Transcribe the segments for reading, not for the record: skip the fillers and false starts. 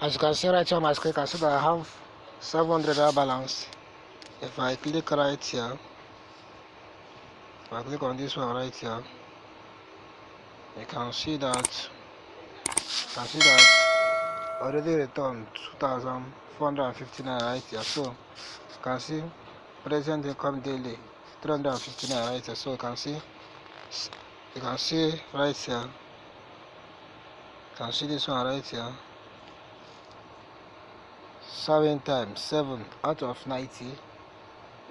As you can see right here on my screen, you can see that I have 700 balance. If I click right here, if I click on this one right here, you can see that already returned 2,459 right here. So you can see present income daily 359 right here. So you can see right here, you can see this one right here. 7 times 7 out of 90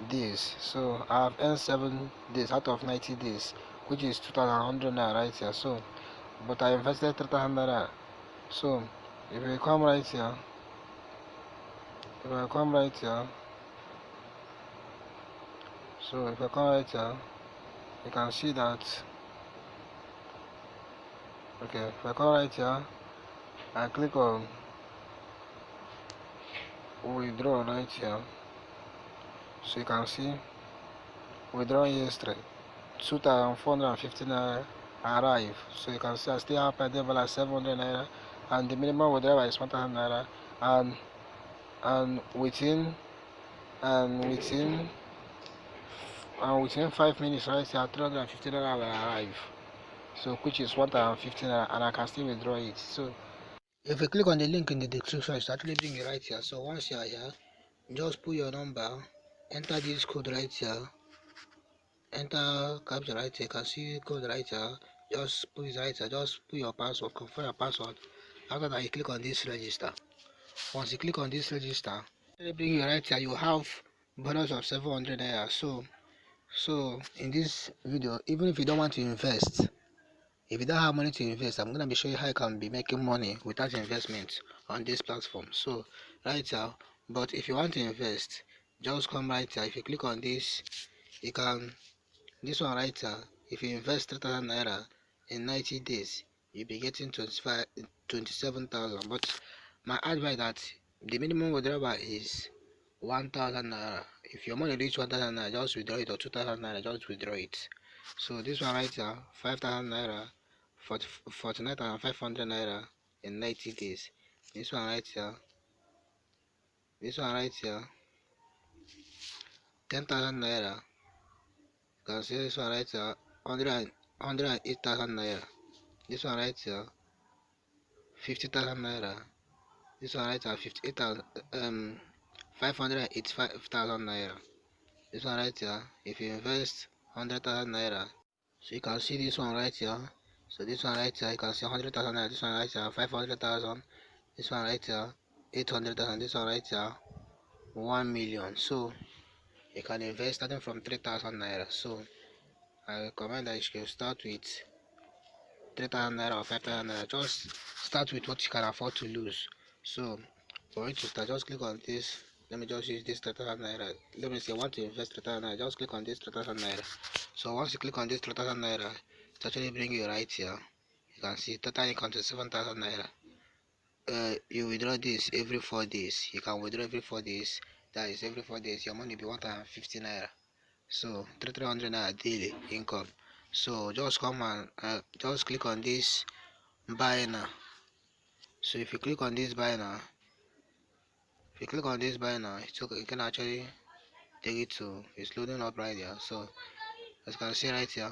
days. So I have earned 7 days out of 90 days, which is 2,100 naira right here. So but I invested 3,000 naira. So if you come right here, so if I come right here, you can see that. Okay, if I come right here and click on withdraw right here, so you can see withdraw yesterday 2,450 naira arrive. So you can see I still have pending balance 700 naira, and the minimum withdrawal is 1,000 naira, and within 5 minutes right here 350 naira will arrive, so which is 1,050 naira, and I can still withdraw it. So if you click on the link in the description, it's actually bring you right here. So once you are here, just put your number, enter this code right here, enter capture right here, you can see code right here, just put it right here, just put your password, confirm your password. After that, you click on this register. Once you click on this register, it'll bring you right here, you have bonus of 700 naira. So in this video, even if you don't want to invest, if you don't have money to invest, I'm gonna be showing you how you can be making money without investment on this platform. So right here, but if you want to invest, just come right here. If you click on this, you can, this one right here, if you invest 3,000 naira in 90 days, you'll be getting 27,000. But my advice that the minimum withdrawal is 1,000 naira. If your money reach 1,000 naira, just withdraw it, or 2,000 naira, just withdraw it. So this one right here, 5,000 naira, 49,500 naira in 90 days. This one right here, 10,000 naira. You can see this one right here, 108,000 naira. This one right here, 50,000 naira. This one right here, 585,000 naira. This one right here, if you invest 100,000 naira, so you can see this one right here. So this one right here, you can see 100,000 naira. This one right here, 500,000. This one right here, 800,000. This one right here, 1 million. So you can invest starting from 3,000 naira. So I recommend that you should start with 3,000 naira or 5,000 naira. Just start with what you can afford to lose. So for you to start, just click on this. Let me just use this 3,000 naira. Let me say I want to invest 3,000 naira. Just click on this 3,000 naira. So once you click on this 3,000 naira, it actually bring you right here. You can see total income to 7,000 naira. You withdraw this every 4 days. You can withdraw every 4 days. That is every 4 days your money will be 150 naira. So 300 naira daily income. So just come and just click on this buy now. So if you click on this buy now, it's okay, you can actually take it to, it's loading up right here. So as you can see right here,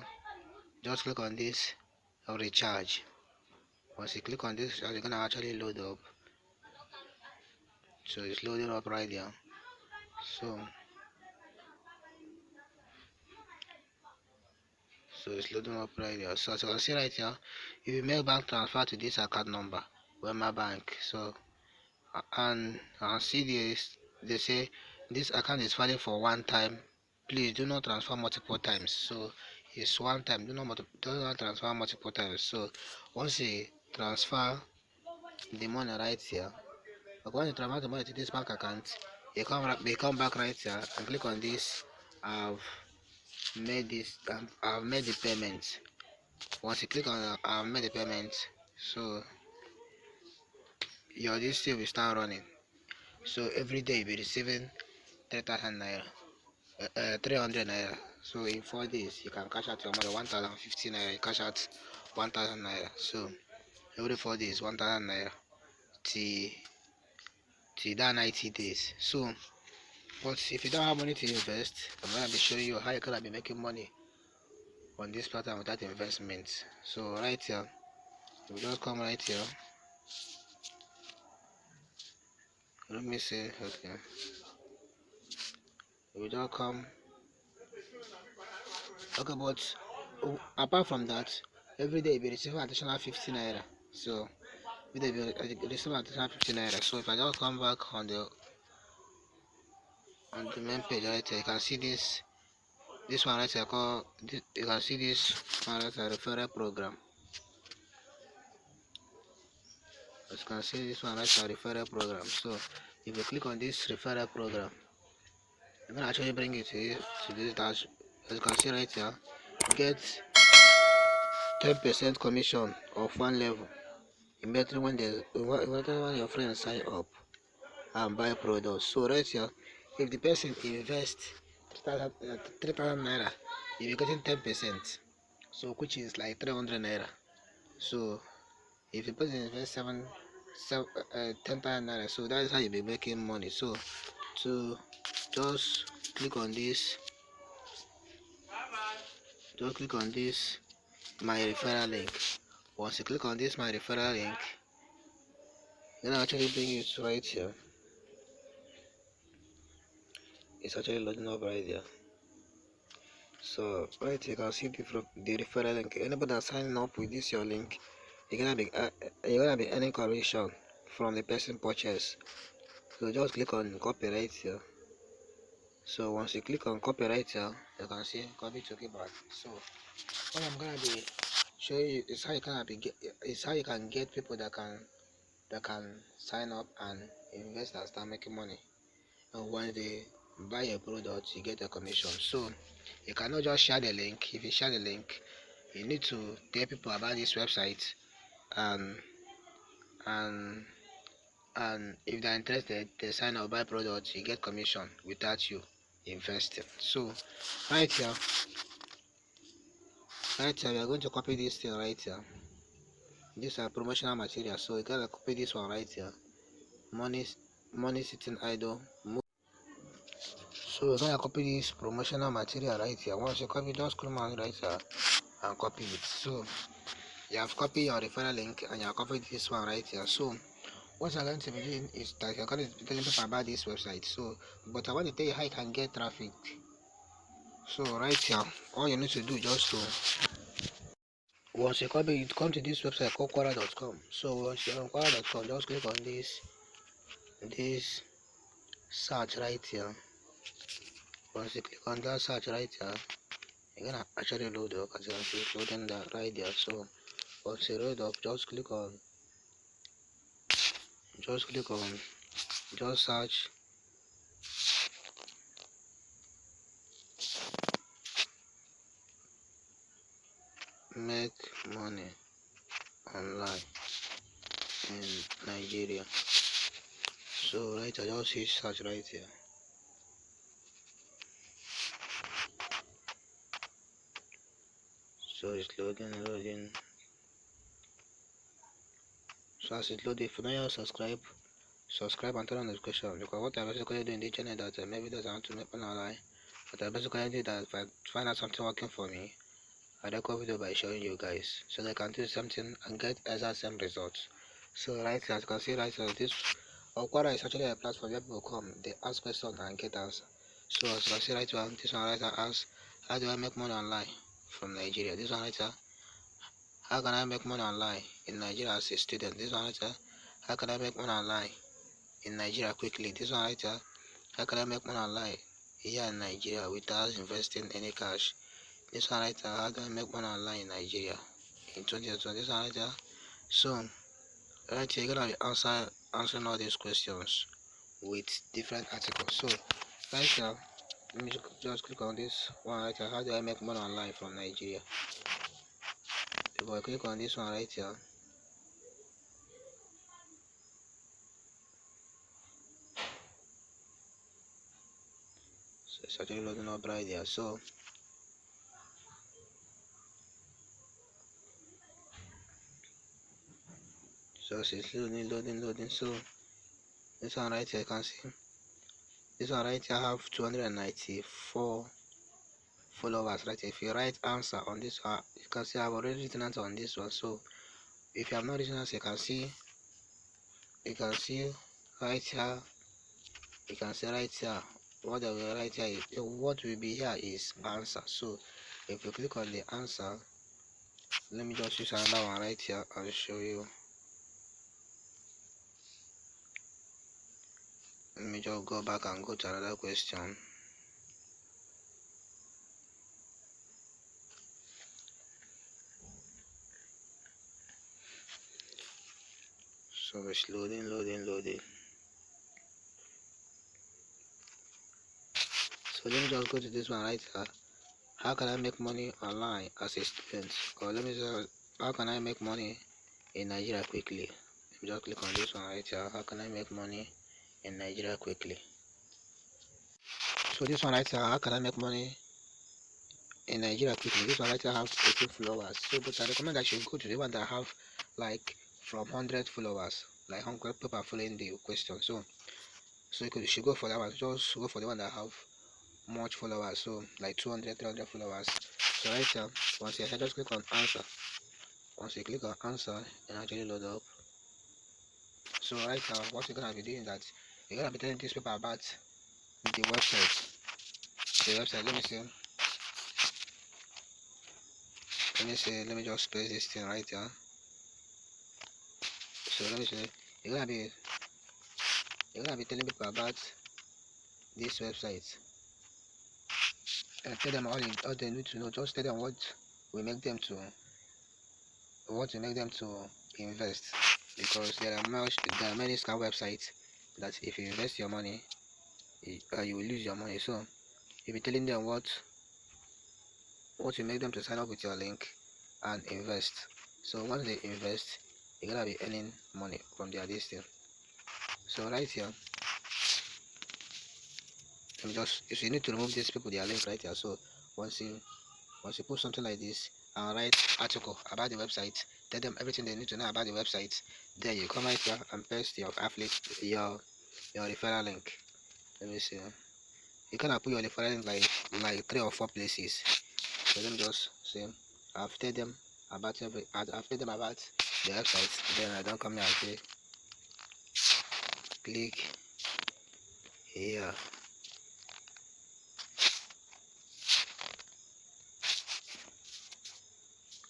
just click on this recharge. Once you click on this, you're gonna actually load up. So it's loading up right here. So it's loading up right here. So as you can see right here, if you make bank transfer to this account number, my bank. So and see this, they say this account is valid for one time. Please do not transfer multiple times. So it's one time. Do not transfer multiple times. So once you transfer the money right here, when you transfer the money to this bank account, you come back right here and click on this. I've made the payment. Once you click on I've made the payment, so your this will start running. So every day you'll be receiving 3,000 naira, 300 naira. So in 4 days you can cash out your money 1,050 naira. You cash out 1,000 naira. So every 4 days 1,000 naira till till that 90 days. So, but if you don't have money to invest, I'm gonna be showing you how you can be making money on this platform without investment. So right here, we just come right here. Let me see. Okay, we just come. Okay, but apart from that, every day we receive additional 50 naira. So we receive additional 50 naira. So if I just come back on the main page right here, you can see this one right here called you can see this one right here, referral program. As you can see this one right here, referral program. So if you click on this referral program, I'm gonna actually bring you to this dash. As you can see right here, you get 10% commission of one level immediately when your friends sign up and buy products. So right here, if the person invests 3,000 naira, you'll be getting 10%. So which is like 300 naira. So if the person invests 10,000 naira, so that is how you'll be making money. So to just click on this, my referral link. Once you click on this my referral link, then I'll actually bring you to right here. It's actually loading up right there. So right here, you can see the referral link. Anybody that's signing up with this your link, you're gonna be earning commission from the person purchase. So just click on copy right here. So once you click on copy right here, you can see copy to keyboard. So what I'm gonna be showing you is how you can get people that can sign up and invest and start making money. And once they buy a product, you get a commission. So you cannot just share the link. If you share the link, you need to tell people about this website, and and if they're interested, they sign up, buy products, you get commission without you investing. So right here, we are going to copy this thing right here. These are promotional material, so you gotta copy this one right here. Money sitting idle. So we're gonna copy this promotional material right here. Once you copy, just come on right here and copy it. So you have copied your referral link and you have copied this one right here. So what I'm going to be doing is that you're going to be telling people about this website. So but I want to tell you how you can get traffic. So right here, all you need to do just to once you copy it, come to this website called Quora.com. So once you're on Quora.com, just click on this search right here. Once you click on that search right here, you're gonna actually load up, as you can see it's loading that right there. So once you load up, just search make money online in Nigeria. So right, I just hit search right here. So it's loading. So as it's loaded, if you don't subscribe and turn on the notification, because what I basically do in the channel that I make videos I want to make money online. But I basically do that if I find out something working for me, I record video by showing you guys, so they can do something and get exact same results. So right here, as you can see right here, this Quora is actually a platform where people come, they ask questions and get answers. So as you can see right here, this one right here asks, how do I make money online from Nigeria? This one right here, how can I make money online in Nigeria as a student? This one right here, how can I make money online in Nigeria quickly? This one right here, how can I make money online here in Nigeria without investing any cash? This one right here, how can I make money online in Nigeria in 2020? This one right here. So right here, you're gonna be answering all these questions with different articles. So right here, let me just click on this one right here. How do I make money online from Nigeria? If I click on this one right here, so it's actually loading up right there. So it's loading. So This one right here, you can see. This one right here have 294 followers right here. If you write answer on this one, you can see I've already written answer on this one. So if you have not written answer, you can see right here, you can see right here what I will write here is, what will be here is answer. So if you click on the answer, let me just use another one right here and show you. Let me just go back and go to another question. So it's loading. So let me just go to this one right here. How can I make money online as a student? Or let me just, how can I make money in Nigeria quickly? Let me just click on this one right here. How can I make money in Nigeria quickly? So this one right here, how can I make money in Nigeria quickly? This one right here have 18 followers. So but I recommend that you go to the one that have like from 100 followers, like 100 people following the question. So you should go for that one. Just go for the one that have much followers, so like 200, 300 followers. So right here, once you just click on answer. Once you click on answer, it actually load up. So right now, what you're gonna be doing is that you're gonna be telling these people about the website. Let me see. Let me just paste this thing right here. So let me see. You're gonna be telling people about this website. And tell them all they need to know. Just tell them what will make them to invest, because there are many scam websites that if you invest your money, you will lose your money. So you'll be telling them what will make them to sign up with your link and invest. So once they invest, you're gonna be earning money from their listing. So right here, if you need to remove these people their link right here. So once you put something like this and write article about the website, tell them everything they need to know about the website, then you come right here and paste your affiliate, your referral link. Let me see. You cannot put your referral link like 3 or 4 places. So let me just say I've told them about the website, then I don't come here and say click here.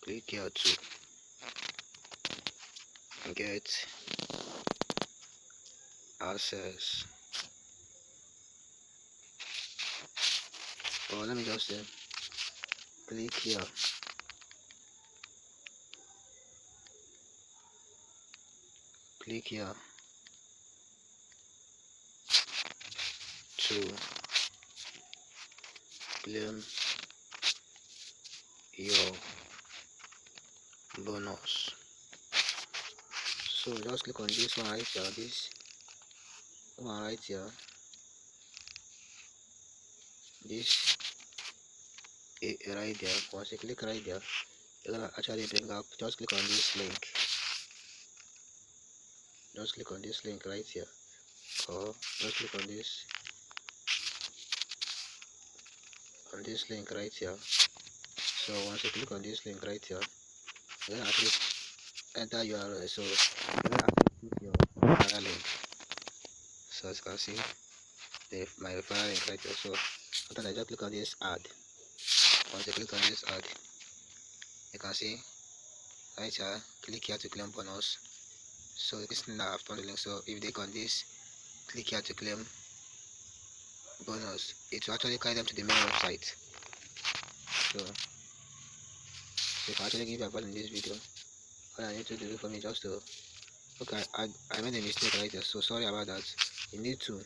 Click here to get access. Or let me just say click here. Click here to claim your bonus. So just click on this one right here, this one right here, this right there. Once you click right there, you're gonna actually bring up, just click on this link. Just click on this link right here, or just click on this link right here. So once you click on this link right here, you're gonna actually enter URL. So you're gonna actually put your referral link. So as you can see, my referral link right here. So after that, just click on this add. Once you click on this add, you can see right here, click here to claim bonus. So this thing that I've turned the link. So if they click on this, click here to claim bonus, it will actually carry them to the main website. So you can actually give advice in this video. All I need to do for me just to, okay, I made a mistake right here, so sorry about that. You need to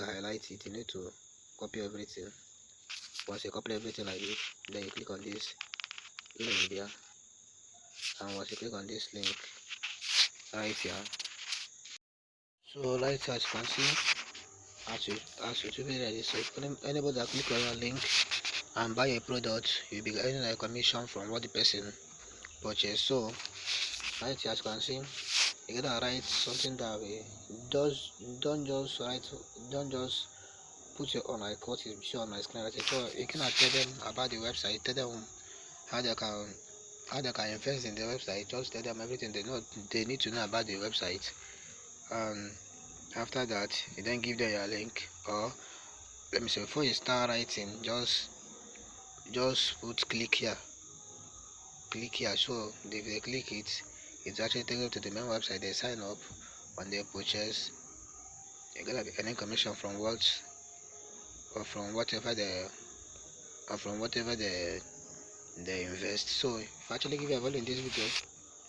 highlight it. You need to copy everything. Once you copy everything like this, then you click on this link there, and once you click on this link right here, so right here, as you can see, as you be ready. So if anybody that click on your link and buy a product, you'll be getting a commission from what the person purchased. So right here, as you can see, You gotta write something that way. Does don't just write, don't just put your own like what you see on my screen. Right? So you cannot tell them about the website. Tell them how they can invest in the website. Just tell them everything they need to know about the website. And after that, you then give them your link. Or let me say, before you start writing, just put click here. So if they click it, it's actually taken them to the main website. They sign up. When they purchase, you gonna get any commission from what or from whatever they invest. So if I actually give you a value in this video,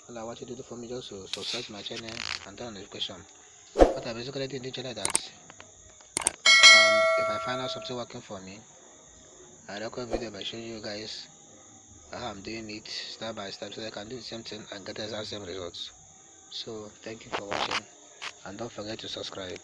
all I want you to do for me just to subscribe to my channel and turn on notification. What I basically do in this channel that if I find out something working for me, I record video by showing you guys how I'm doing it step by step so I can do the same thing and get the same results. So thank you for watching and don't forget to subscribe.